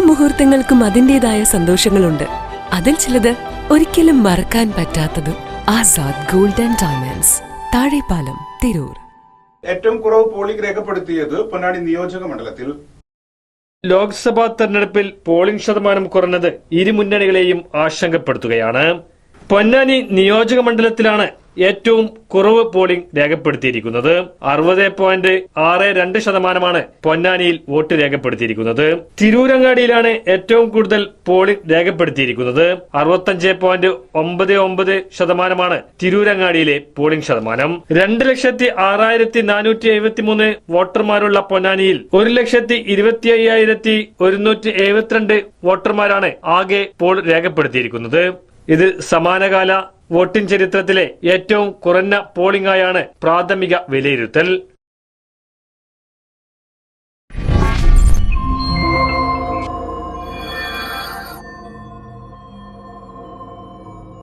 മുഹൂർത്തങ്ങൾക്കും അതിന്റേതായ സന്തോഷങ്ങളുണ്ട്. അതിൽ ചിലത് ഒരിക്കലും മറക്കാൻ പറ്റാത്തതും. Azad gold and diamonds, Thazhepalam, Tirur. ഏറ്റവും കുറവ് പോളിംഗ് രേഖപ്പെടുത്തിയത് പൊന്നാനി നിയോജക മണ്ഡലത്തിൽ. ലോക്സഭാ തെരഞ്ഞെടുപ്പിൽ പോളിംഗ് ശതമാനം കുറഞ്ഞത് ഇരു മുന്നണികളെയും ആശങ്കപ്പെടുത്തുകയാണ്. പൊന്നാനി നിയോജക മണ്ഡലത്തിലാണ് ഏറ്റവും കുറവ് പോളിംഗ് രേഖപ്പെടുത്തിയിരിക്കുന്നത്. 60.62% പൊന്നാനിയിൽ വോട്ട് രേഖപ്പെടുത്തിയിരിക്കുന്നത്. തിരൂരങ്ങാടിയിലാണ് ഏറ്റവും കൂടുതൽ പോളിംഗ് രേഖപ്പെടുത്തിയിരിക്കുന്നത്. 65.99% തിരൂരങ്ങാടിയിലെ പോളിംഗ് ശതമാനം. 2,06,473 വോട്ടർമാരുള്ള പൊന്നാനിയിൽ 1,25,172 വോട്ടർമാരാണ് ആകെ പോൾ രേഖപ്പെടുത്തിയിരിക്കുന്നത്. ഇത് സമാനകാല വോട്ടിംഗ് ചരിത്രത്തിലെ ഏറ്റവും കുറഞ്ഞ പോളിംഗായാണ് പ്രാഥമിക വിലയിരുത്തൽ.